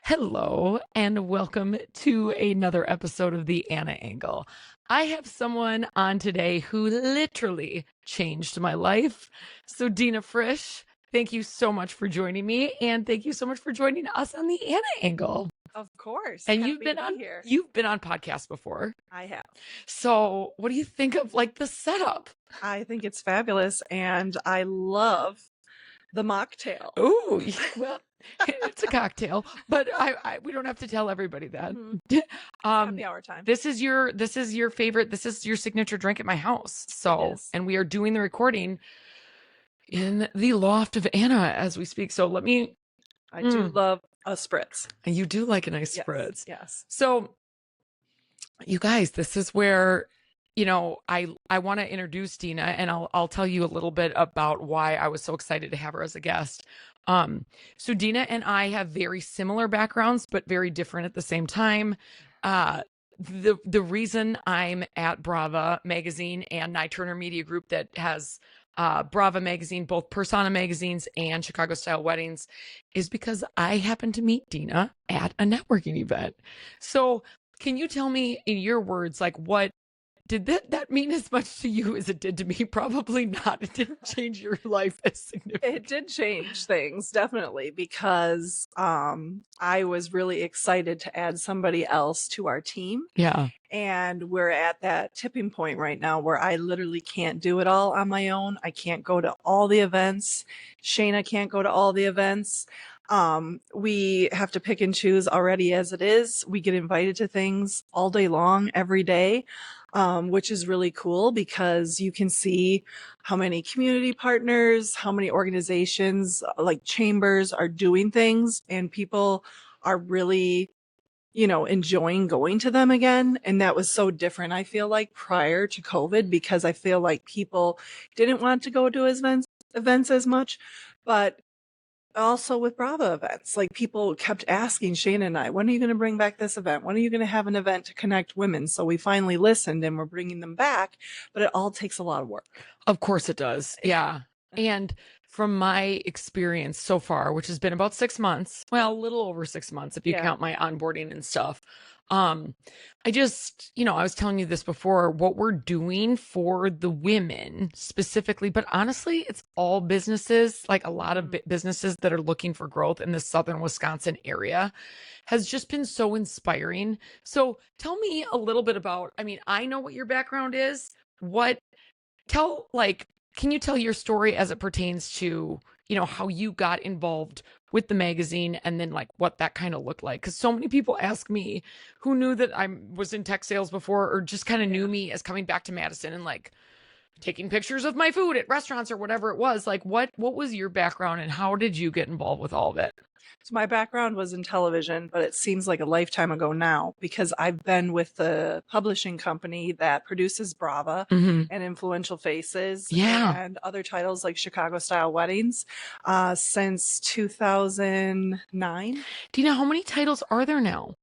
Hello, and welcome to another episode of The Anna Angle. I have someone on today who literally changed my life. So, Dena Frisch, thank you so much for joining me, and thank you so much for joining us on The Anna Angle. Of course. And Happy to be here. you've been on podcasts before. I have. So, what do you think of like the setup? I think it's fabulous, and I love the mocktail. Oh, well, it's a cocktail, but we don't have to tell everybody that. Happy hour time. This is your favorite. This is your signature drink at my house. So, and we are doing the recording in the loft of Anna as we speak. So I do love a spritz. And you do like a nice Yes, spritz. yes. So, you guys, this is where, I want to introduce Dena, and I'll tell you a little bit about why I was so excited to have her as a guest. So Dena and I have very similar backgrounds, but very different at the same time. The reason I'm at Brava magazine and Nye Turner Media Group that has Brava magazine, both Persona magazines and Chicago Style Weddings, is because I happened to meet Dena at a networking event. So can you tell me in your words, like, what did that mean as much to you as it did to me? Probably not. It didn't change your life as significantly. It did change things, definitely, because I was really excited to add somebody else to our team. Yeah. And we're at that tipping point right now where I literally can't do it all on my own. I can't go to all the events. Shayna can't go to all the events. We have to pick and choose already as it is. We get invited to things all day long, every day, which is really cool because you can see how many community partners, how many organizations like chambers are doing things, and people are really, enjoying going to them again. And that was so different, I feel like, prior to COVID, because I feel like people didn't want to go to events as much, but also with Brava events, like people kept asking Shane and I, when are you going to bring back this event? When are you going to have an event to connect women? So we finally listened and we're bringing them back, but it all takes a lot of work. Of course it does. Yeah. And from my experience so far, which has been about 6 months, well, a little over 6 months, if you count my onboarding and stuff. I just, I was telling you this before, what we're doing for the women specifically, but honestly, it's all businesses, like a lot of businesses that are looking for growth in the Southern Wisconsin area, has just been so inspiring. So tell me a little bit about, I know what your background is. Can you tell your story as it pertains to, how you got involved with the magazine and then like what that kind of looked like? Because so many people ask me who knew that I was in tech sales before or just kind of knew me as coming back to Madison and like taking pictures of my food at restaurants or whatever it was. Like what was your background and how did you get involved with all of it? So my background was in television, but it seems like a lifetime ago now because I've been with the publishing company that produces Brava and Influential Faces and other titles like Chicago Style Weddings since 2009. Do you know how many titles are there now?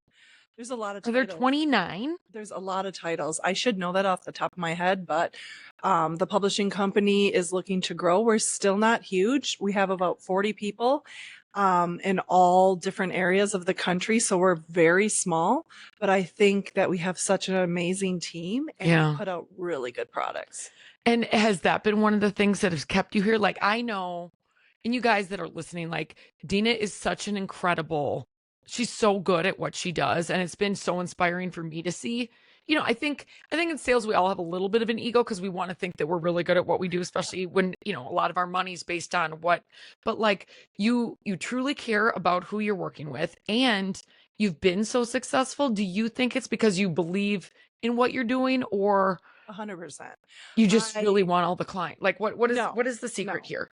There's a lot of titles. Are there 29? There's a lot of titles. I should know that off the top of my head, but the publishing company is looking to grow. We're still not huge. We have about 40 people in all different areas of the country. So we're very small, but I think that we have such an amazing team and we put out really good products. And has that been one of the things that has kept you here? Like I know, and you guys that are listening, like Dena is such an incredible, she's so good at what she does. And it's been so inspiring for me to see. I think in sales, we all have a little bit of an ego because we want to think that we're really good at what we do, especially when, a lot of our money's based on but like you truly care about who you're working with and you've been so successful. Do you think it's because you believe in what you're doing or 100%? You just really want all the client? Like what is the secret here?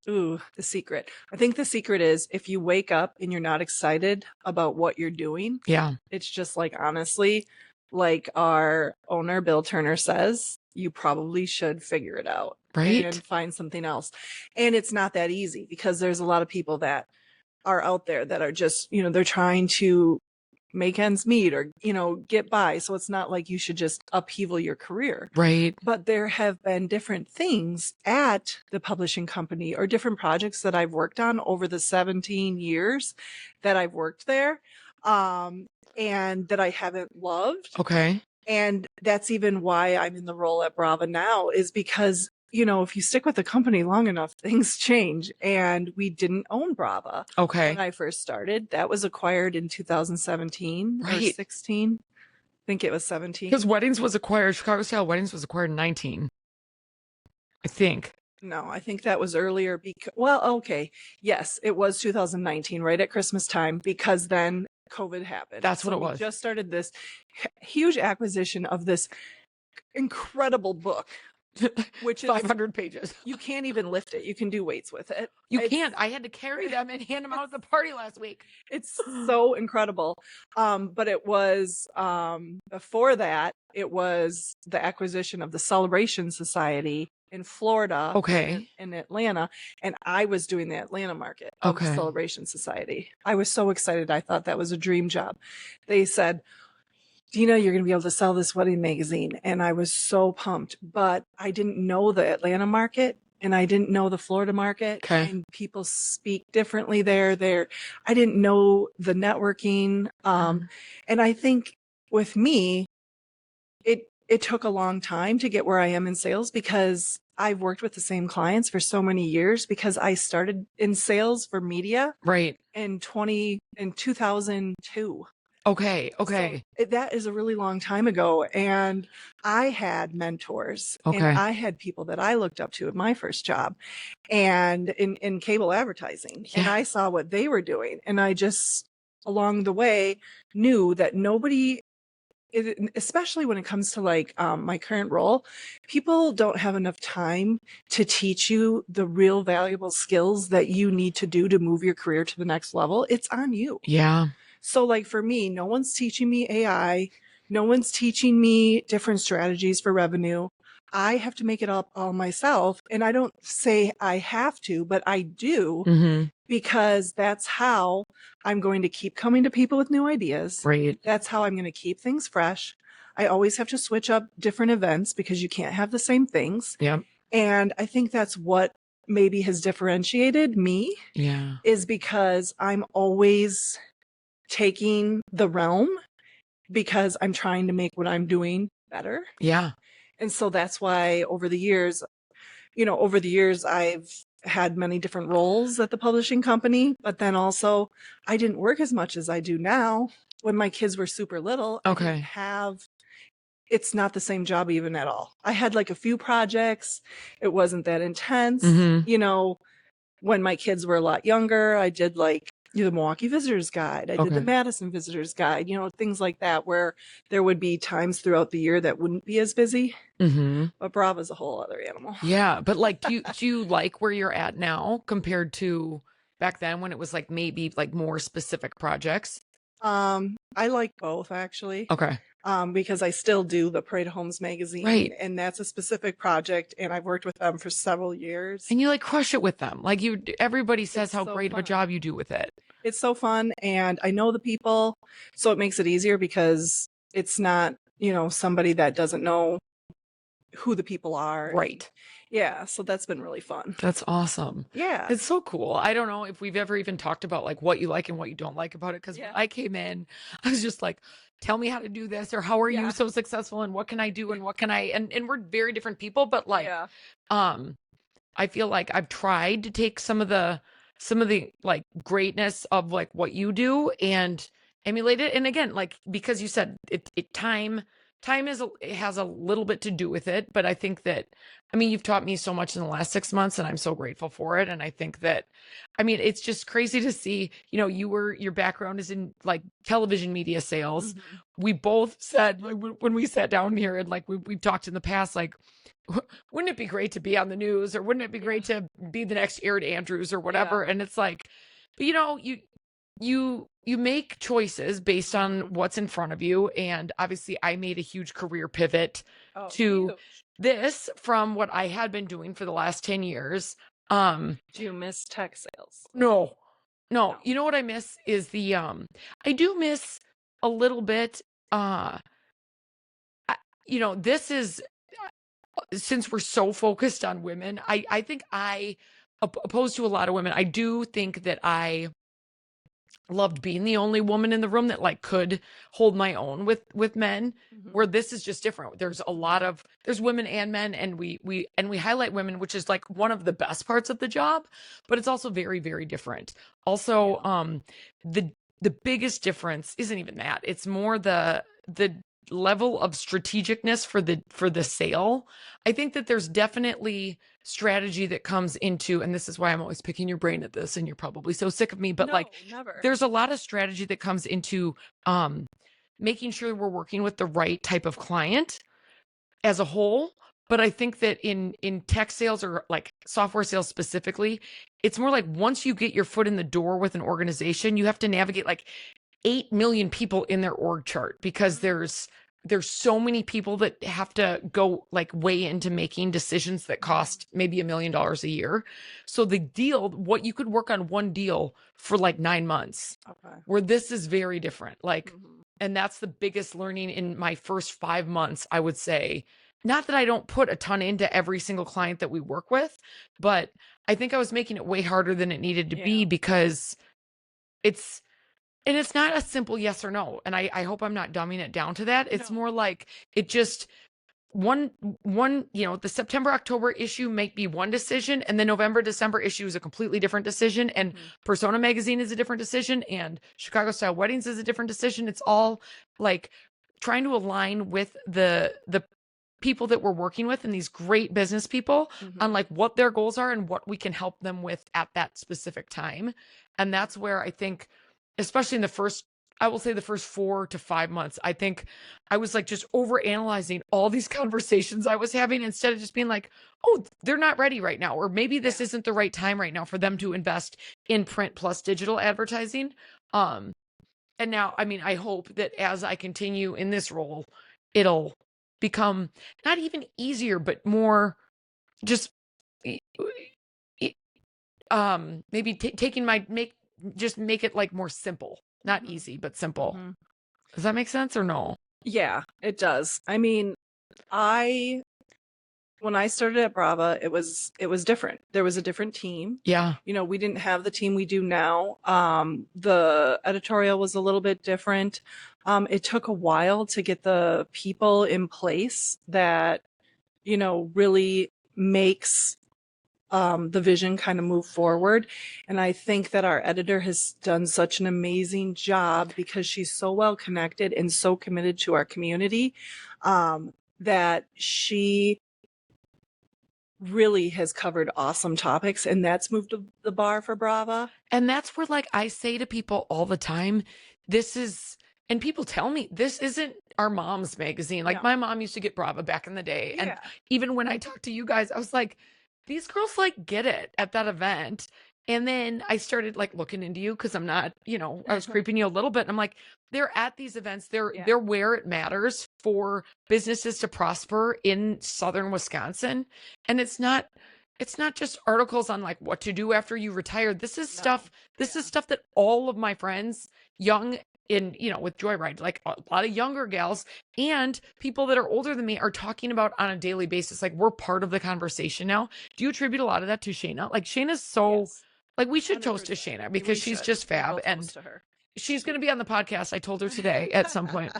The secret. I think the secret is if you wake up and you're not excited about what you're doing. Yeah. It's just like, honestly, like our owner, Bill Turner says, you probably should figure it out. Right. And find something else. And it's not that easy because there's a lot of people that are out there that are just, they're trying to make ends meet or, get by. So it's not like you should just upheaval your career. Right. But there have been different things at the publishing company or different projects that I've worked on over the 17 years that I've worked there, and that I haven't loved. Okay. And that's even why I'm in the role at Brava now, is because, if you stick with the company long enough, things change. And we didn't own Brava when Okay. I first started. That was acquired in 2017 or Right. 16. I think it was Because 17. Weddings was acquired, Chicago Style Weddings was acquired in 19, I think. No, I think that was earlier because, well, okay. Yes, it was 2019, right at Christmas time, because then COVID happened. That's what So it we was. just started this huge acquisition of this incredible book, which is 500 pages. you can't even lift it. You can do weights with it. You It's can't. I had to carry them and hand them out at the party last week. it's so incredible. But it was before that, it was the acquisition of the Celebration Society in Florida Okay. in Atlanta, and I was doing the Atlanta market of the Okay. Celebration Society. I was so excited. I thought that was a dream job. They said, Dena, you're going to be able to sell this wedding magazine. And I was so pumped, but I didn't know the Atlanta market and I didn't know the Florida market, Okay. and people speak differently there. I didn't know the networking. And I think with me, it took a long time to get where I am in sales because I've worked with the same clients for so many years because I started in sales for media Right. in 2002. Okay. So Okay. that is a really long time ago. And I had mentors and Okay. I had people that I looked up to at my first job and in cable advertising. And Yeah. I saw what they were doing. And I just, along the way, knew that nobody, especially when it comes to like my current role, people don't have enough time to teach you the real valuable skills that you need to do to move your career to the next level. It's on you. Yeah. So like for me, no one's teaching me AI. No one's teaching me different strategies for revenue. I have to make it up all myself. And I don't say I have to, but I do Mm-hmm. because that's how I'm going to keep coming to people with new ideas. Right. That's how I'm going to keep things fresh. I always have to switch up different events because you can't have the same things. Yep. And I think that's what maybe has differentiated me, Yeah. is because I'm always taking the realm because I'm trying to make what I'm doing better. Yeah. And so that's why over the years, I've had many different roles at the publishing company, but then also I didn't work as much as I do now. When my kids were super little, I didn't Okay. have, it's not the same job even at all. I had like a few projects. It wasn't that intense. Mm-hmm. When my kids were a lot younger, I did like the Milwaukee Visitors Guide. I did the Okay. Madison Visitors Guide, things like that, where there would be times throughout the year that wouldn't be as busy. Mm-hmm. But Brava's a whole other animal. Yeah. But like, do you like where you're at now compared to back then when it was like maybe like more specific projects? I like both actually. Okay. Because I still do the Parade of Homes magazine, Right. and that's a specific project, and I've worked with them for several years. And you like crush it with them. Like everybody says It's how so great of a fun. job you do with it. It's so fun, and I know the people, so it makes it easier because it's not, somebody that doesn't know who the people are. Right. Yeah, so that's been really fun. That's awesome. Yeah. It's so cool. I don't know if we've ever even talked about like what you like and what you don't like about it. Cause when I came in, I was just like, tell me how to do this, or how are you so successful, and what can I do, and what can I, and we're very different people, but like, I feel like I've tried to take some of the like greatness of like what you do and emulate it. And again, like, because you said time it has a little bit to do with it, but I think that, I mean, you've taught me so much in the last 6 months and I'm so grateful for it. And I think that, I mean, it's just crazy to see, your background is in like television media sales. We both said, like, when we sat down here and like we've talked in the past, like, wouldn't it be great to be on the news, or wouldn't it be great to be the next Aaron Andrews or whatever? And it's like, but you make choices based on what's in front of you. And obviously I made a huge career pivot to this from what I had been doing for the last 10 years. Do you miss tech sales? No. You know what I miss is I do miss a little bit, this is, since we're so focused on women, I think opposed to a lot of women, I do think that I loved being the only woman in the room that like could hold my own with men, where this is just different. There's a lot of, there's women and men, and we highlight women, which is like one of the best parts of the job, but it's also very, very different. Also, the biggest difference isn't even that. It's more the level of strategicness for the sale. I think that there's definitely strategy that comes into, and this is why I'm always picking your brain at this, and you're probably so sick of me, but No, like never. there's a lot of strategy that comes into making sure we're working with the right type of client as a whole. But I think that in tech sales, or like software sales specifically, it's more like once you get your foot in the door with an organization, you have to navigate like 8 million people in their org chart, because there's so many people that have to go like weigh into making decisions that cost maybe $1 million a year. So the deal, what you could work on one deal for like 9 months, where this is very different. Like, and that's the biggest learning in my first 5 months, I would say. Not that I don't put a ton into every single client that we work with, but I think I was making it way harder than it needed to be, because it's not a simple yes or no. And I hope I'm not dumbing it down to that. It's more like it just one, the September, October issue might be one decision, and the November, December issue is a completely different decision. And Persona Magazine is a different decision, and Chicago Style Weddings is a different decision. It's all like trying to align with the people that we're working with, and these great business people, on like what their goals are and what we can help them with at that specific time. And that's where I think, especially in I will say the first 4 to 5 months, I think I was like just over analyzing all these conversations I was having, instead of just being like, oh, they're not ready right now, or maybe this isn't the right time right now for them to invest in print plus digital advertising. And now, I mean, I hope that as I continue in this role, it'll become not even easier, but more just maybe taking just make it like more simple, not easy, but simple. Does that make sense or no? Yeah, it does. I mean, when I started at Brava, it was different. There was a different team. Yeah. We didn't have the team we do now. The editorial was a little bit different. It took a while to get the people in place that, really makes the vision kind of move forward. And I think that our editor has done such an amazing job, because she's so well connected and so committed to our community, that she really has covered awesome topics, and that's moved the bar for Brava. And that's where, like, I say to people all the time, and people tell me, this isn't our mom's magazine. Like, my mom used to get Brava back in the day. And even when I talked to you guys, I was like, these girls like get it at that event. And then I started like looking into you, because I'm not, I was creeping you a little bit. And I'm like, they're at these events. They're where it matters for businesses to prosper in Southern Wisconsin. And it's not just articles on like what to do after you retire. This is stuff that all of my friends, young with Joyride, like a lot of younger gals and people that are older than me, are talking about on a daily basis. Like, we're part of the conversation now. Do you attribute a lot of that to Shayna? Like, Shayna's so like, we should toast to Shayna, because she's just fab. And she's going to be on the podcast. I told her today at some point.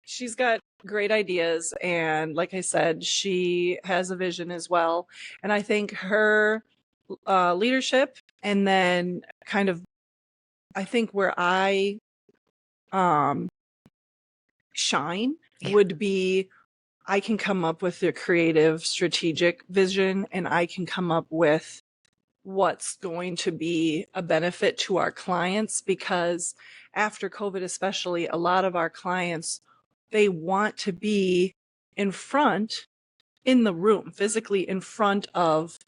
She's got great ideas. And like I said, she has a vision as well. And I think her leadership, and then kind of, I think where I shine would be, I can come up with the creative strategic vision, and I can come up with what's going to be a benefit to our clients, because after COVID, especially, a lot of our clients, they want to be in the room, physically in front of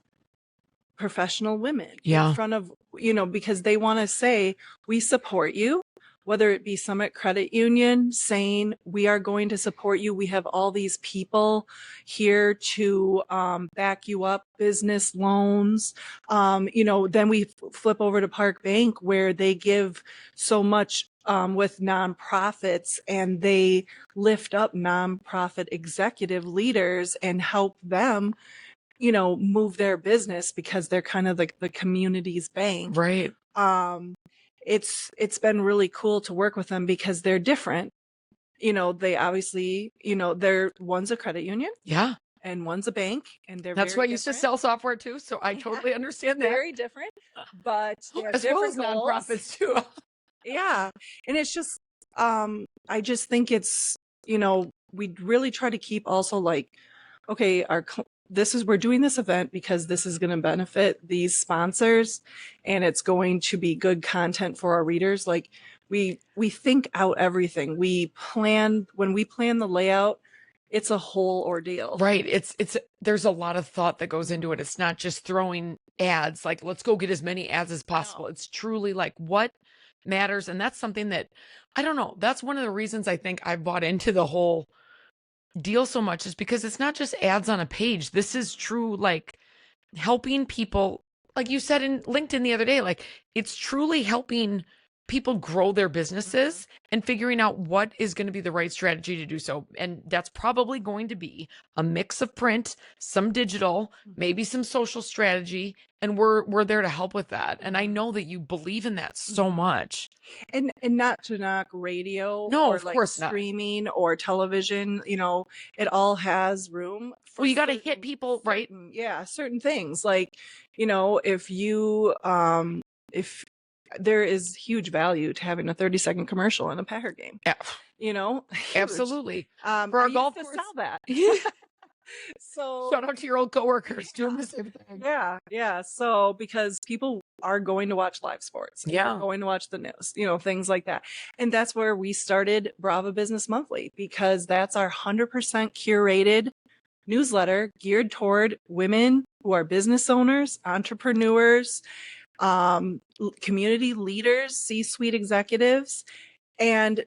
professional women, in front of, because they want to say, we support you, whether it be Summit Credit Union saying, we are going to support you. We have all these people here to back you up, business loans. Then we flip over to Park Bank, where they give so much with nonprofits, and they lift up nonprofit executive leaders and help them, move their business because they're kind of the community's bank. Right. Um, it's been really cool to work with them because they're different. They obviously, they're one's a credit union Yeah. and one's a bank, and they're That's why very I used to different. sell software too. So I Yeah, totally understand that. very different, but they have As well as different goals. nonprofits too. Yeah. And it's just, I just think it's, we really try to keep also like, okay, we're doing this event because this is going to benefit these sponsors, and it's going to be good content for our readers. Like we think out everything. When we plan the layout, it's a whole ordeal. Right. There's a lot of thought that goes into it. It's not just throwing ads, like, let's go get as many ads as possible. No. It's truly like what matters. And that's something that, I don't know, that's one of the reasons I think I bought into the whole deal so much, is because it's not just ads on a page. This is true, like helping people, like you said in LinkedIn the other day, like it's truly helping people grow their businesses and figuring out what is going to be the right strategy to do so. And that's probably going to be a mix of print, some digital, maybe some social strategy, and we're there to help with that. And I know that you believe in that so much. And not to knock radio No, or of like course not. streaming or television, it all has room for Well, you got to hit people, right? certain things. Like, if there is huge value to having a 30-second commercial in a Packer game, Yeah, huge. absolutely. For I our used golf to course. sell that. So Shout out to your old coworkers doing the same thing. yeah. So because people are going to watch live sports, and Yeah. they're going to watch the news, things like that. And that's where we started Brava Business Monthly, because that's our 100% curated newsletter geared toward women who are business owners, entrepreneurs, community leaders, C-suite executives. And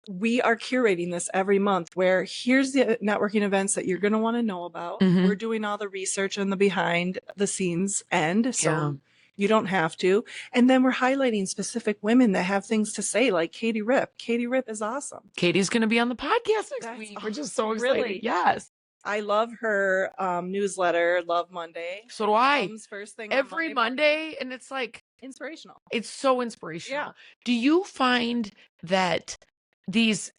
we are curating this every month, where here's the networking events that you're going to want to know about. We're doing all the research and the behind the scenes end, so you don't have to. And then we're highlighting specific women that have things to say, like Katie Ripp. Katie Ripp is awesome. Katie's going to be on the podcast next week. We're just so excited. Really? Yes. I love her newsletter, Love Monday. So do I. Comes first thing every on Monday, and it's like inspirational. It's so inspirational. Yeah. Do you find that these,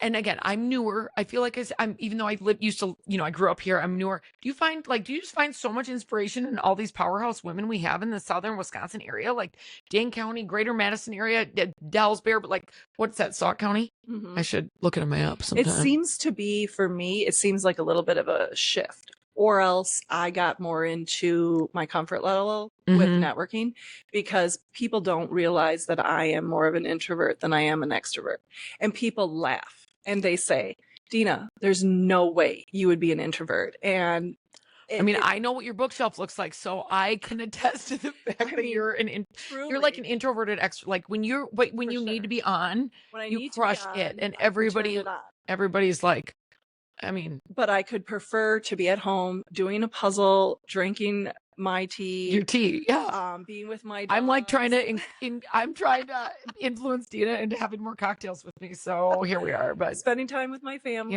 and again, I'm newer. I feel like I'm, even though I I grew up here, I'm newer. Do you just find so much inspiration in all these powerhouse women we have in the southern Wisconsin area, like Dane County, Greater Madison area, Dallas Bear, but like, what's that, Sauk County? I should look at a map sometime. It seems to be, for me, it seems like a little bit of a shift. Or else I got more into my comfort level with networking, because people don't realize that I am more of an introvert than I am an extrovert. And people laugh and they say, Dena, there's no way you would be an introvert. And I know what your bookshelf looks like, so I can attest to the fact that you're you're like an introverted extrovert. Like when you need to be on, you crush it, and everybody's like, but I could prefer to be at home doing a puzzle, drinking my tea. Your tea, yeah. Being with my dogs. I'm like trying to influence Dena into having more cocktails with me. So here we are, but spending time with my family,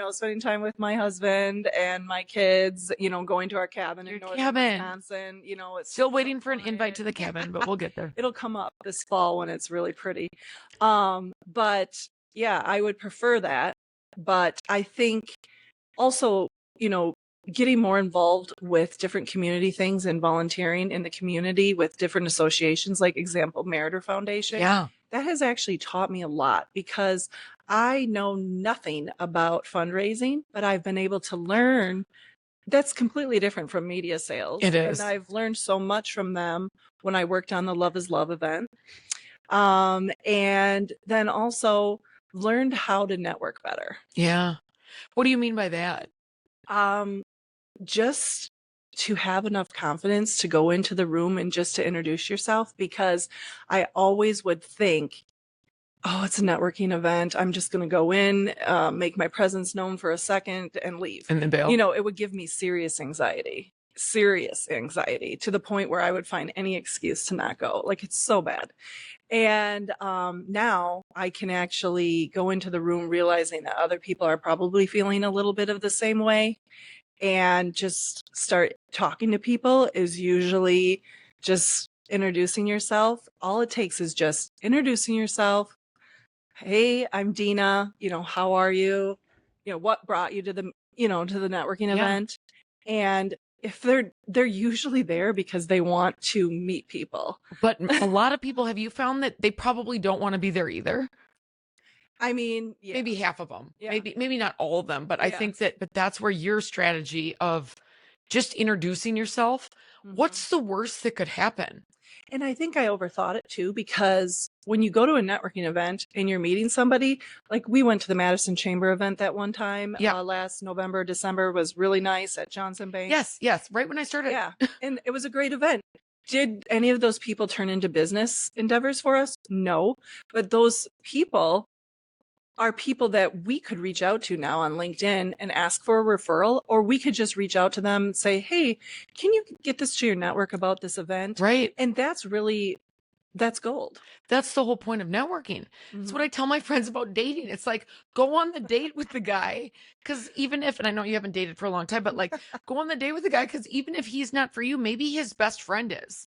spending time with my husband and my kids, going to our cabin in northern Wisconsin. It's still waiting for an invite to the cabin, but we'll get there. It'll come up this fall when it's really pretty. But yeah, I would prefer that. But I think also, getting more involved with different community things and volunteering in the community with different associations, like example, Meritor Foundation. Yeah. That has actually taught me a lot, because I know nothing about fundraising, but I've been able to learn. That's completely different from media sales. It is. And I've learned so much from them when I worked on the Love is Love event. And then also learned how to network better. Yeah. What do you mean by that? Just to have enough confidence to go into the room and just to introduce yourself, because I always would think, oh, it's a networking event. I'm just going to go in, make my presence known for a second and leave. And then bail. It would give me serious anxiety. serious anxiety to the point where I would find any excuse to not go. Like it's so bad. And now I can actually go into the room realizing that other people are probably feeling a little bit of the same way, and just start talking to people is usually just introducing yourself. All it takes is just introducing yourself. Hey, I'm Dena. How are you? What brought you to the networking Yeah. event? And if they're usually there because they want to meet people. But a lot of people, have you found that they probably don't want to be there either? I mean, yeah, Maybe half of them, yeah, maybe not all of them, but I think yes. but that's where your strategy of just introducing yourself, Hmm. what's the worst that could happen? And I think I overthought it too, because when you go to a networking event and you're meeting somebody, like we went to the Madison Chamber event that one time Yeah. last November, December, was really nice at Johnson Bank. Yes, right when I started. Yeah. And it was a great event. Did any of those people turn into business endeavors for us? No. But those people are people that we could reach out to now on LinkedIn and ask for a referral, or we could just reach out to them and say, hey, can you get this to your network about this event? Right. And that's gold. That's the whole point of networking. It's what Hmm. I tell my friends about dating. It's like, go on the date with the guy. Cause even if, and I know you haven't dated for a long time, but like, go on the date with the guy. Cause even if he's not for you, maybe his best friend is.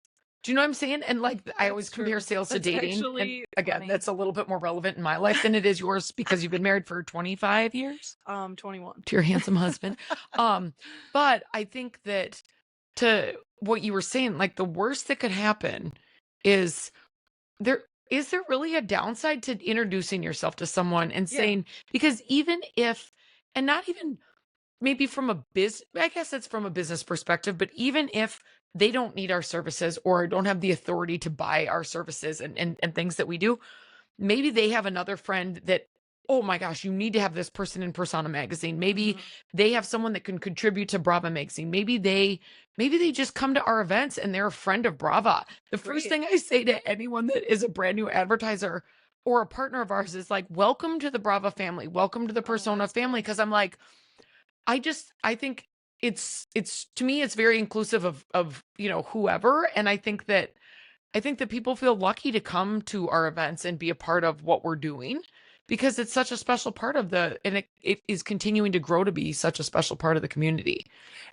Do you know what I'm saying? And like, I always That's compare true. sales to That's dating. And actually again, funny. that's a little bit more relevant in my life than it is yours because you've been married for 25 years 21. to your handsome husband. But I think that to what you were saying, like the worst that could happen is there is there really a downside to introducing yourself to someone and Yeah. saying, because even if, and not even maybe from a I guess it's from a business perspective, but even if they don't need our services or don't have the authority to buy our services and things that we do, maybe they have another friend that, oh my gosh, you need to have this person in Persona magazine. Maybe Hmm. they have someone that can contribute to Brava magazine. Maybe they just come to our events and they're a friend of Brava. The first Great. thing I say to anyone that is a brand new advertiser or a partner of ours is like, welcome to the Brava family, welcome to the Oh, Persona that's family. cool. Cause I'm like, I think it's to me it's very inclusive of whoever. And I think that people feel lucky to come to our events and be a part of what we're doing because it's such a special part of and it is continuing to grow to be such a special part of the community.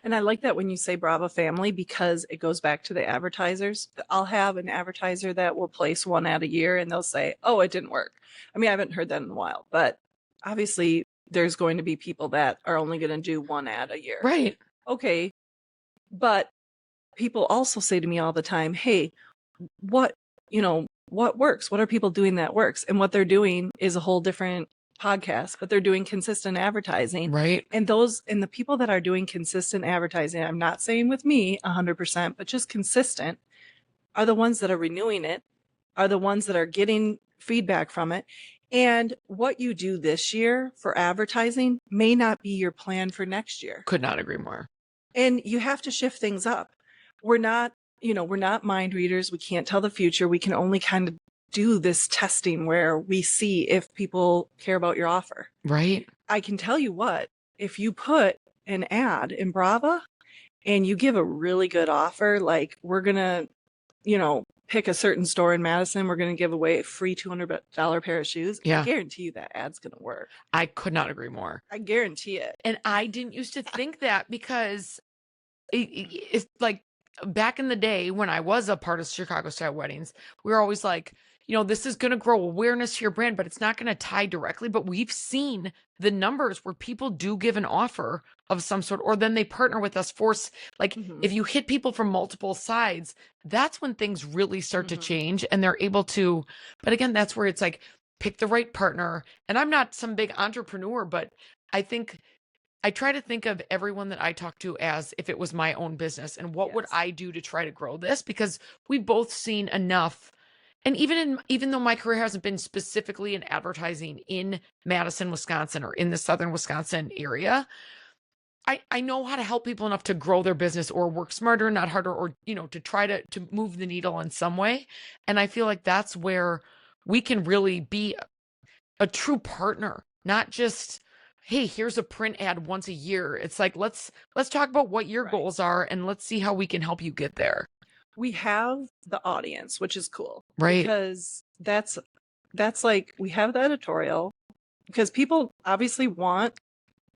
And I like that when you say Brava family, because it goes back to the advertisers. I'll have an advertiser that will place one ad a year and they'll say, oh, it didn't work. I mean, I haven't heard that in a while, but obviously there's going to be people that are only going to do one ad a year. Right. Okay. But people also say to me all the time, hey, what, what works? What are people doing that works? And what they're doing is a whole different podcast, but they're doing consistent advertising. Right. And the people that are doing consistent advertising, I'm not saying with me 100%, but just consistent, are the ones that are renewing it, are the ones that are getting feedback from it. And what you do this year for advertising may not be your plan for next year. Could not agree more. And you have to shift things up. We're not, we're not mind readers. We can't tell the future. We can only kind of do this testing where we see if people care about your offer. Right. I can tell you what, if you put an ad in Brava and you give a really good offer, like we're going to, pick a certain store in Madison, we're going to give away a free $200 pair of shoes. I Yeah. guarantee you that ad's going to work. I could not agree more. I guarantee it. And I didn't used to think that because it's like back in the day when I was a part of Chicago style weddings, we were always like, this is going to grow awareness to your brand, but it's not going to tie directly. But we've seen the numbers where people do give an offer of some sort, or then they partner with us like Mm-hmm. if you hit people from multiple sides, that's when things really start to Mm-hmm. change and they're able to, but again, that's where it's like, pick the right partner. And I'm not some big entrepreneur, but I think I try to think of everyone that I talk to as if it was my own business and what would Yes. I do to try to grow this, because we've both seen enough. And even though my career hasn't been specifically in advertising in Madison, Wisconsin or in the southern Wisconsin area, I know how to help people enough to grow their business or work smarter, not harder, or to try to move the needle in some way. And I feel like that's where we can really be a true partner, not just hey, here's a print ad once a year. It's like, let's talk about what your Right. goals are and let's see how we can help you get there. We have the audience, which is cool Right. because that's like we have the editorial because people obviously want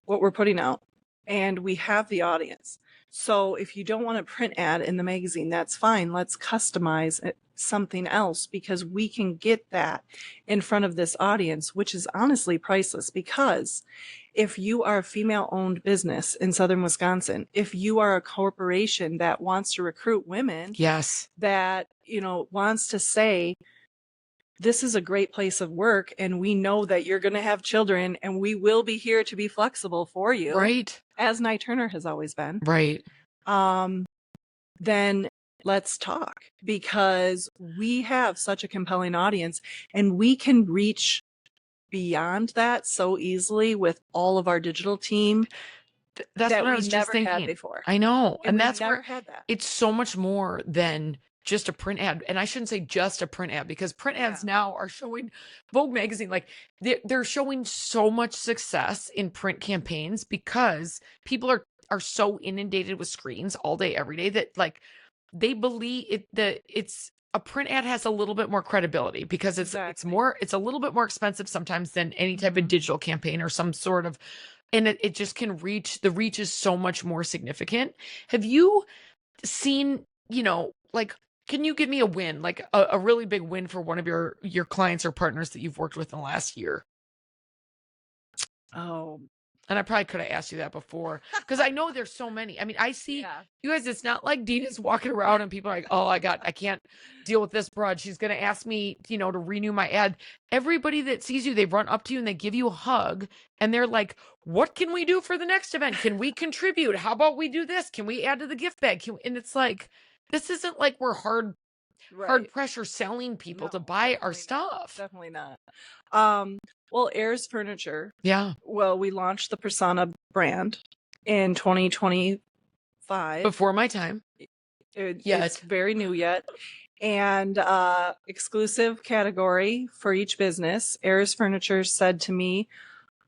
what we're putting out and we have the audience. So if you don't want a print ad in the magazine, that's fine. Let's customize something else because we can get that in front of this audience, which is honestly priceless because if you are a female owned business in southern Wisconsin, if you are a corporation that wants to recruit women, Yes. that, you know, wants to say, this is a great place of work and we know that you're going to have children and we will be here to be flexible for you, Right. as Nye Turner has always been, Right. um, then let's talk because we have such a compelling audience and we can reach beyond that so easily with all of our digital team That's that what I we was just never had thinking. before. I know. And And we that's never where had that. it's so much more than just a print ad. And I shouldn't say just a print ad because print Yeah, ads now are showing Vogue magazine, like they're showing so much success in print campaigns because people are so inundated with screens all day, every day that like they believe it that it's a print ad has a little bit more credibility because exactly. it's a little bit more expensive sometimes than any type of Hmm. digital campaign or some sort of, and it just can reach, the reach is so much more significant. Have you seen, like, can you give me a win, like a really big win for one of your clients or partners that you've worked with in the last year? Oh, And I probably could have asked you that before because I know there's so many. I mean, I see yeah. you guys, it's not like Dena's walking around and people are like, oh, I can't deal with this broad. She's going to ask me, to renew my ad. Everybody that sees you, they run up to you and they give you a hug and they're like, what can we do for the next event? Can we contribute? How about we do this? Can we add to the gift bag? And it's like, this isn't like we're hard Right. pressure selling people to No, buy our definitely not. stuff. Definitely not. Um, well, Ayers Furniture, Yeah. well, we launched the Persona brand in 2025. Before my time. It's Yet. very new yet. And exclusive category for each business. Ayers Furniture said to me,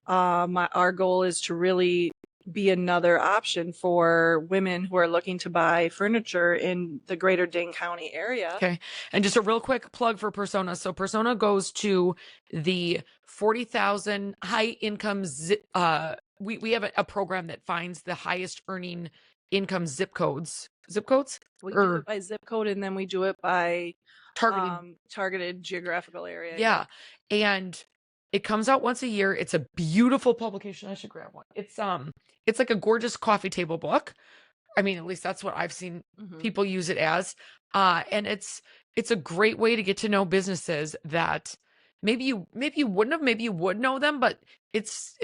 our goal is to really be another option for women who are looking to buy furniture in the greater Dane County area. Okay. And just a real quick plug for Persona. So Persona goes to the 40,000 high income we have a program that finds the highest earning income zip codes. Zip codes? We do Or it by zip code and then we do it by targeted. targeted geographical area. Yeah. And it comes out once a year. It's a beautiful publication. I should grab one. It's like a gorgeous coffee table book. I mean, at least that's what I've seen Hmm. people use it as. And it's a great way to get to know businesses that maybe you wouldn't have, maybe you would know them, but it's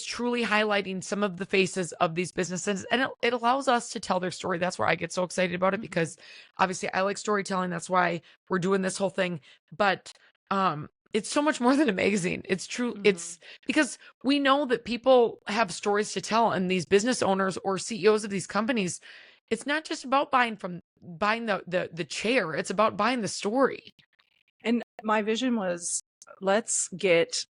truly highlighting some of the faces of these businesses, and it allows us to tell their story. That's why I get so excited about it Hmm. because obviously I like storytelling. That's why we're doing this whole thing. But it's so much more than a magazine. It's true. Hmm. It's because we know that people have stories to tell, and these business owners or CEOs of these companies, it's not just about buying the chair. It's about buying the story. And my vision was let's get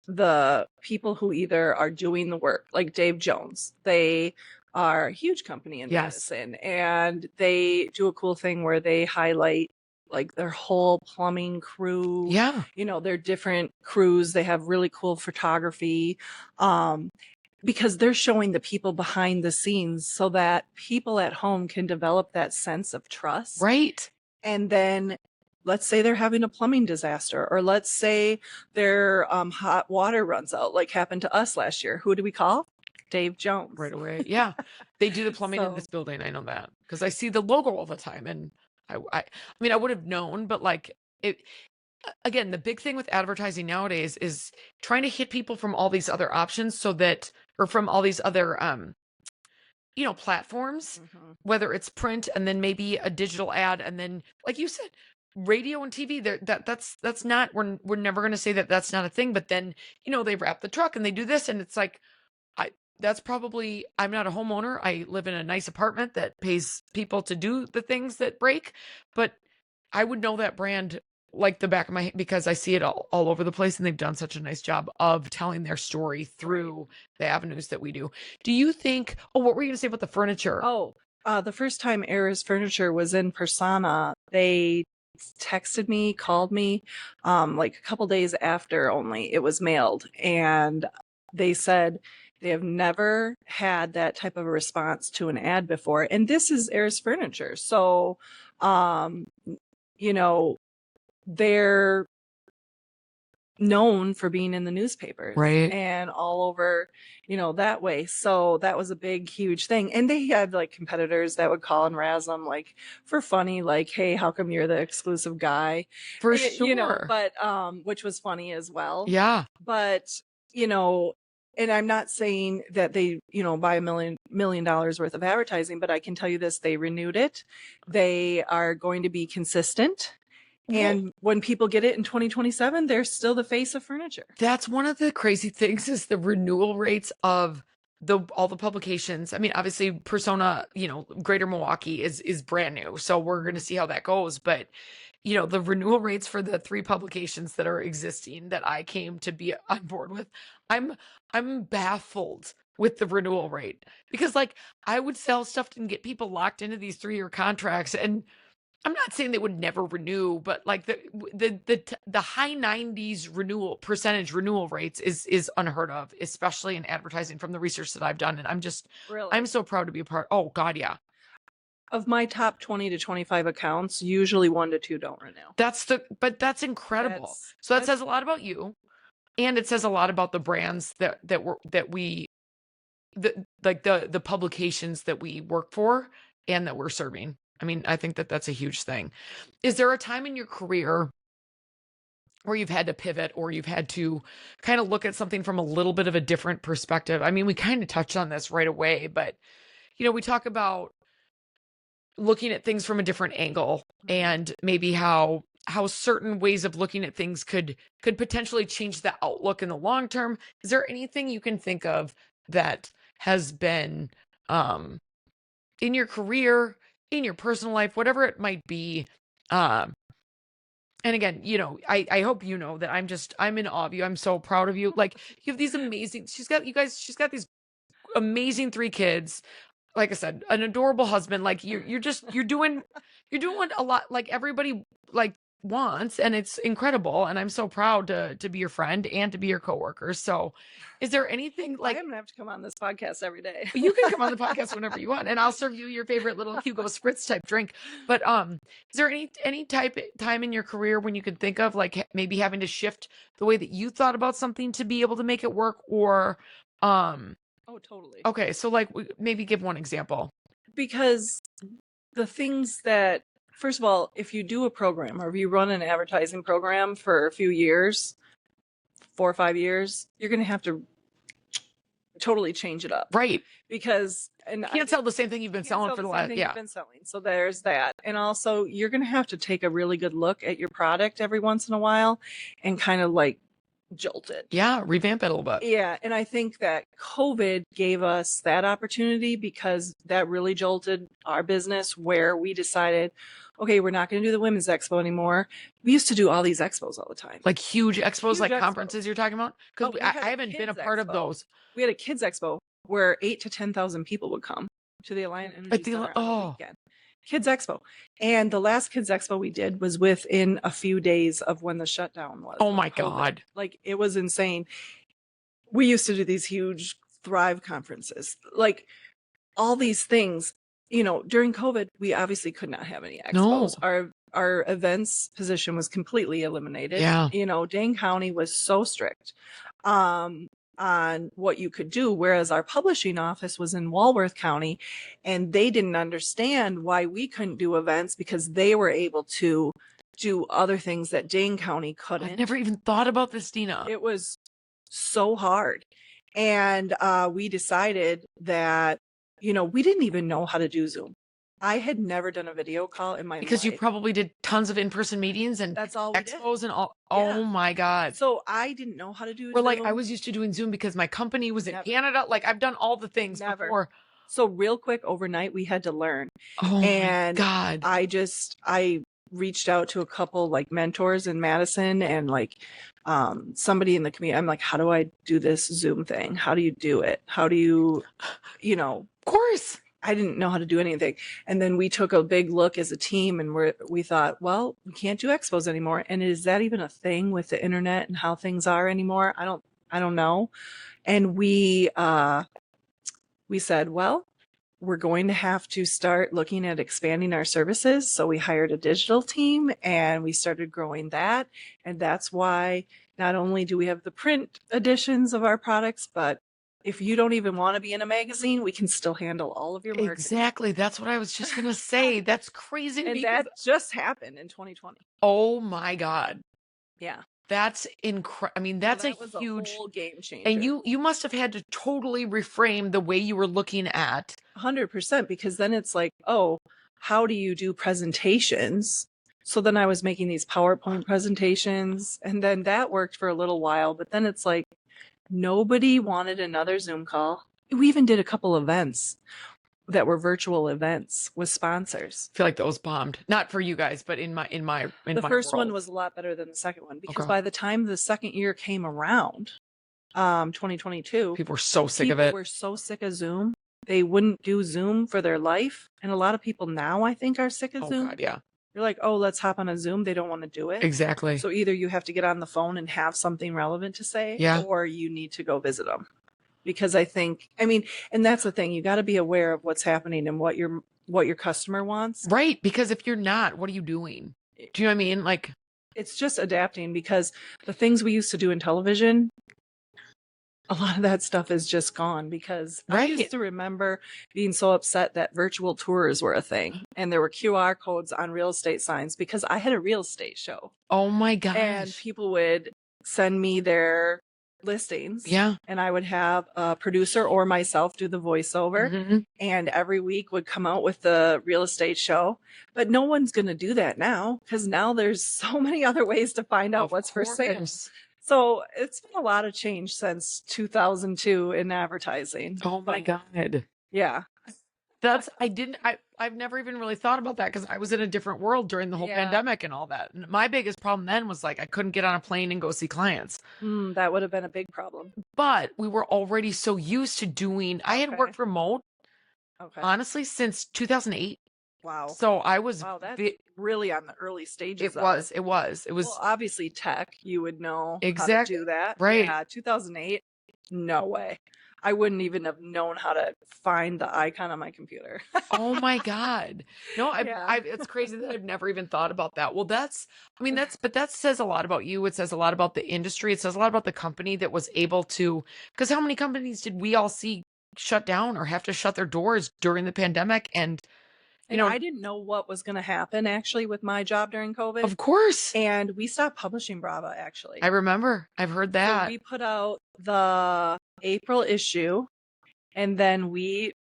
the people who either are doing the work, like Dave Jones. They are a huge company in Yes. Madison, and they do a cool thing where they highlight like their whole plumbing crew, Yeah. their different crews. They have really cool photography. Um, because they're showing the people behind the scenes so that people at home can develop that sense of trust. Right. And then let's say they're having a plumbing disaster, or let's say their hot water runs out, like happened to us last year. Who do we call? Dave Jones. Right away. Yeah. They do the plumbing in So, this building. I know that because I see the logo all the time. And I mean, I would have known, but like it, again, the big thing with advertising nowadays is trying to hit people from all these other options so that, or from all these other, platforms, mhm. whether it's print and then maybe a digital ad. And then, like you said, radio and TV, there, that's not, we're never going to say that that's not a thing. But then, they wrap the truck and they do this. And it's like, I that's probably, I'm not a homeowner. I live in a nice apartment that pays people to do the things that break, but I would know that brand like the back of my, because I see it all over the place, and they've done such a nice job of telling their story Right. through the avenues that we do. Do you think, oh, what were you going to say about the furniture? Oh, the first time Era's Furniture was in persona, they texted me, called me, like a couple days after only it was mailed, and they said they have never had that type of a response to an ad before, and this is Era's Furniture, so um, you know, they're known for being in the newspapers Right. and all over, that way. So that was a big, huge thing. And they had like competitors that would call and razz them like for funny, like, hey, how come you're the exclusive guy? For sure. But which was funny as well. Yeah. But, you know, and I'm not saying that they, buy a million dollars worth of advertising, but I can tell you this, they renewed it. They are going to be consistent. Well, And when people get it in 2027, they're still the face of furniture. that's one of the crazy things is the renewal rates of all the publications. I mean, obviously Persona, Greater Milwaukee is brand new. So we're going to see how that goes, but the renewal rates for the 3 publications that are existing that I came to be on board with, I'm baffled with the renewal rate, because like I would sell stuff and get people locked into these 3-year contracts, and I'm not saying they would never renew, but like the high 90s percentage renewal rates is unheard of, especially in advertising, from the research that I've done. And Really. I'm so proud to be a part. Oh God, yeah. Of my top 20 to 25 accounts, usually 1 to 2 don't renew. But that's incredible. So that That's says a lot about you, and it says a lot about the brands the publications that we work for and that we're serving. I mean, I think that that's a huge thing. Is there a time in your career where you've had to pivot, or you've had to kind of look at something from a little bit of a different perspective? I mean, we kind of touched on this right away, but we talk about looking at things from a different angle, and maybe how certain ways of looking at things could potentially change the outlook in the long term. Is there anything you can think of that has been in your career, in your personal life, whatever it might be? um and again, I hope you know that I'm in awe of you. I'm so proud of you. Like, you have these amazing, she's got these amazing 3 kids. Like I said, an adorable husband. Like, you're doing what a lot, like, everybody like wants, and it's incredible. And I'm so proud to be your friend and to be your coworker. So is there anything I like, am gonna have to come on this podcast every day. you can come on the podcast whenever you want, and I'll serve you your favorite little Hugo Spritz type drink. But is there any time in your career when you can think of, like, maybe having to shift the way that you thought about something to be able to make it work? Or Oh, totally. okay, so like maybe give one example. Because the things that, first of all, if you do a program or if you run an advertising program for a few years, 4 or 5 years, you're going to have to totally change it up. Right. Because, and You can't sell the same thing you've been selling for the last, yeah. You've been selling. So there's that. And also, you're going to have to take a really good look at your product every once in a while and kind of like jolt it. Yeah, revamp it a little bit. Yeah, and I think that COVID gave us that opportunity, because that really jolted our business, where we decided, okay, we're not going to do the women's expo anymore. We used to do all these expos all the time. Like huge expos, Huge like expos. conferences you're talking about? Because we I had a haven't been a kids part of expo. those. We had a kids expo where 8 to 10,000 people would come to the Alliant Energy Center on the weekend. Kids Expo. And the last Kids Expo we did was within a few days of when the shutdown was. Oh my COVID. God. Like, it was insane. We used to do these huge Thrive conferences, like all these things. During COVID, we obviously could not have any expos. No. Our events position was completely eliminated. Yeah. Dane County was so strict on what you could do, whereas our publishing office was in Walworth County, and they didn't understand why we couldn't do events, because they were able to do other things that Dane County couldn't. I've never even thought about this, Dena. It was so hard. And we decided that, we didn't even know how to do Zoom. I had never done a video call in my life. Because you probably did tons of in-person meetings and that's all we expos did. and all. Yeah. Oh my God. So I didn't know how to do Or Zoom. like, I was used to doing Zoom because my company was in Canada. Like, I've done all the things before. So real quick, overnight, we had to learn. Oh and my God. I reached out to a couple like mentors in Madison and like somebody in the community. I'm like, how do I do this Zoom thing? How do you do it? How do you, Of course. I didn't know how to do anything. And then we took a big look as a team and we thought, well, we can't do expos anymore. And is that even a thing with the internet and how things are anymore? I don't know. And we said, well, we're going to have to start looking at expanding our services. So we hired a digital team and we started growing that. And that's why not only do we have the print editions of our products, but if you don't even want to be in a magazine, we can still handle all of your marketing. Exactly. That's what I was just going to say. That's crazy to And me. that just happened in 2020. Oh my God. Yeah. That's incredible. I mean, that's that a was huge whole game changer. and you must have had to totally reframe the way you were looking at 100%, because then it's like, oh, how do you do presentations? So then I was making these PowerPoint presentations and then that worked for a little while, but then it's like nobody wanted another Zoom call. We even did a couple events that were virtual events with sponsors. I feel like those bombed. Not for you guys, but in the first world. one was a lot better than the second one because Okay. by the time the second year came around, 2022, people were so sick of people it. were so sick of Zoom. They wouldn't do Zoom for their life. And a lot of people now, I think, are sick of Oh Zoom. God, yeah. You're like, oh, let's hop on a Zoom. They don't want to do it. Exactly. So either you have to get on the phone and have something relevant to say, Yeah. or you need to go visit them. Because I think, I mean, and that's the thing, you got to be aware of what's happening and what your customer wants. Right. Because if you're not, what are you doing? Do you know what I mean? Like, it's just adapting, because the things we used to do in television, a lot of that stuff is just gone, because I used to remember being so upset that virtual tours were a thing and there were QR codes on real estate signs because I had a real estate show. Oh my gosh. And people would send me their listings. Yeah. And I would have a producer or myself do the voiceover. Mm-hmm. And every week would come out with the real estate show. But no one's going to do that now, because now there's so many other ways to find out what's for sale. So it's been a lot of change since 2002 in advertising. Oh my God. Yeah. I've never even really thought about that because I was in a different world during the whole pandemic and all that. And my biggest problem then was like, I couldn't get on a plane and go see clients. That would have been a big problem. But we were already so used to doing, I had worked remote, honestly, since 2008. Wow. So I was that's really on the early stages. It was. Well, obviously tech, you would know how to do that. Right. Yeah, 2008, no way. I wouldn't even have known how to find the icon on my computer. Oh my God. No, it's crazy that I've never even thought about that. Well, but that says a lot about you. It says a lot about the industry. It says a lot about the company that was able to, because how many companies did we all see shut down or have to shut their doors during the pandemic? And I didn't know what was going to happen actually with my job during COVID. Of course. And we stopped publishing Brava, actually. I remember. I've heard that. So we put out the April issue and then we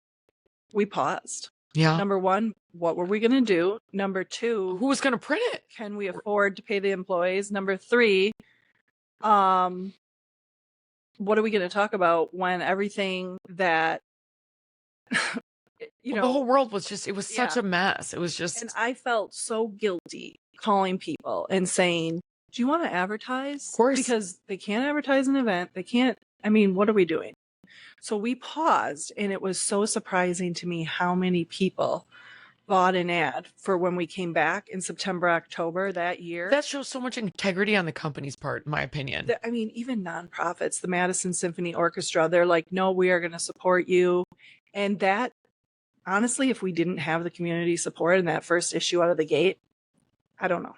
paused. Yeah. Number one, what were we going to do? Number two, who was going to print it? Can we afford to pay the employees? Number three, what are we going to talk about when everything that the whole world was just, it was such a mess. It was just. And I felt so guilty calling people and saying, do you want to advertise? Of course. Because they can't advertise an event. They can't, what are we doing? So we paused, and it was so surprising to me how many people bought an ad for when we came back in September, October that year. That shows so much integrity on the company's part, in my opinion. Even nonprofits, the Madison Symphony Orchestra, they're like, no, we are going to support you. And that, honestly, if we didn't have the community support in that first issue out of the gate, I don't know.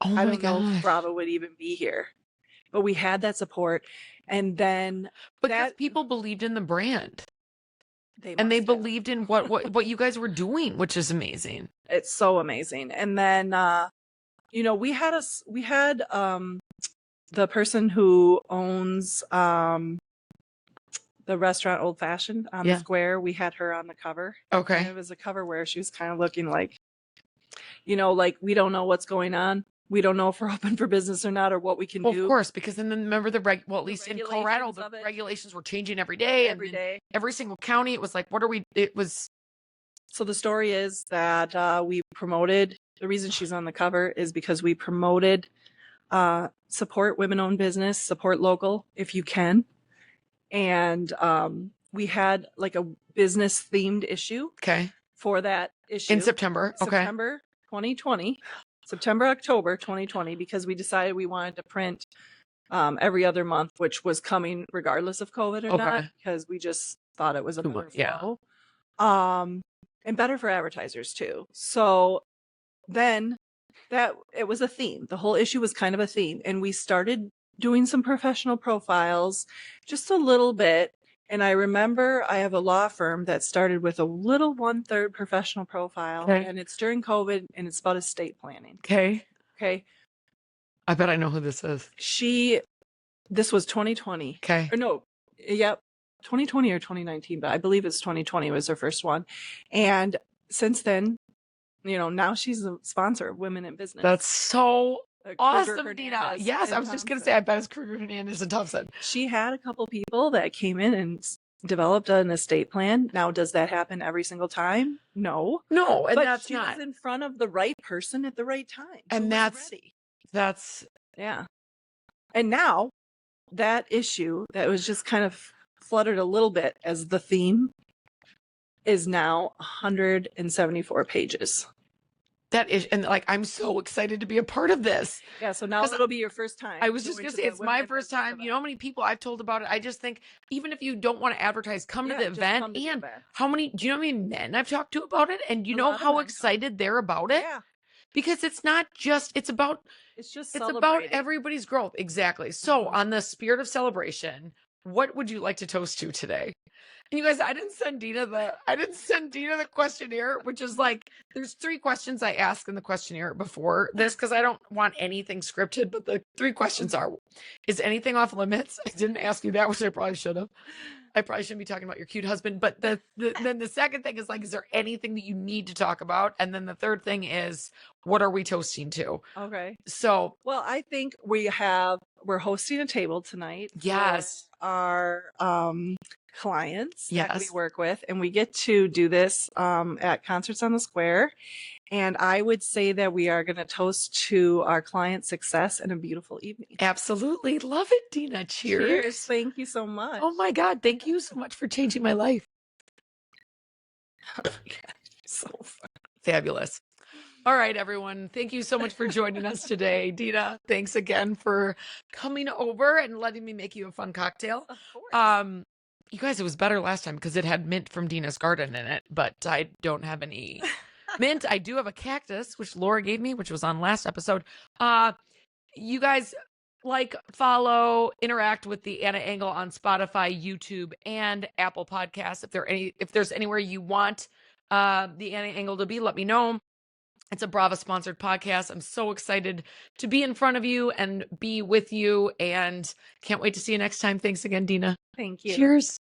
I don't know if Brava would even be here. But we had that support. And then because people believed in the brand. They believed in what you guys were doing, which is amazing. It's so amazing. And then we had the person who owns the restaurant Old Fashioned on the square. We had her on the cover. Okay. And it was a cover where she was kind of looking like, like, we don't know what's going on. We don't know if we're open for business or not, or what we can do. Of course, because then remember at least in Colorado, the regulations were changing every day. Every day. Every single county, it was like, So the story is that we promoted the reason she's on the cover is because we promoted support women-owned business, support local if you can. And we had like a business themed issue Okay. for that issue In September. Okay. September 2020, September, October 2020, because we decided we wanted to print every other month, which was coming regardless of COVID or not, Okay. because we just thought it was a Too better much, yeah. flow. And better for advertisers too. So then that it was a theme. The whole issue was kind of a theme. And we started doing some professional profiles, just a little bit. And I remember I have a law firm that started with a little 1/3 professional profile, Okay. and it's during COVID, and it's about estate planning. Okay. Okay. I bet I know who this is. This was 2020. Okay. Or no, yep, 2020 or 2019, but I believe it's 2020 was her first one. And since then, now she's a sponsor of Women in Business. That's so awesome, Kruger Dena. Hernandez Yes, and I was just going to Thompson. say, I bet it's Kruger Hernandez and Thompson. She had a couple people that came in and developed an estate plan. Now, does that happen every single time? No. No, and But that's she not. was in front of the right person at the right time. And who was that's ready. yeah. And now that issue that was just kind of fluttered a little bit as the theme is now 174 pages. That is, and like, I'm so excited to be a part of this. Yeah, so now it'll be your first time. I was just going to say, it's my first time. You know how many people I've told about it? I just think, even if you don't want to advertise, come to the event. And how many, do you know how many men I've talked to about it? And you know how excited they're about it? Yeah. Because it's not just, it's about everybody's growth. Exactly. So on the spirit of celebration, what would you like to toast to today? And you guys, I didn't send Dena the questionnaire, which is like, there's 3 questions I ask in the questionnaire before this, because I don't want anything scripted, but the 3 questions are, is anything off limits? I didn't ask you that, which I probably should have. I probably shouldn't be talking about your cute husband. But then the second thing is like, is there anything that you need to talk about? And then the third thing is, what are we toasting to? Okay. So, well, I think we're hosting a table tonight. Yes. For our clients that we Yes. work with, and we get to do this at Concerts on the Square. And I would say that we are going to toast to our client success and a beautiful evening. Absolutely. Love it, Dena. Cheers. Cheers. Thank you so much. Oh my God. Thank you so much for changing my life. So fun. Fabulous. All right, everyone. Thank you so much for joining us today. Dena, thanks again for coming over and letting me make you a fun cocktail. Of course. You guys, it was better last time because it had mint from Dena's garden in it, but I don't have any mint. I do have a cactus, which Laura gave me, which was on last episode. You guys like, follow, interact with the Anna Angle on Spotify, YouTube, and Apple Podcasts. If there's anywhere you want the Anna Angle to be, let me know. It's a Brava sponsored podcast. I'm so excited to be in front of you and be with you, and can't wait to see you next time. Thanks again, Dena. Thank you. Cheers.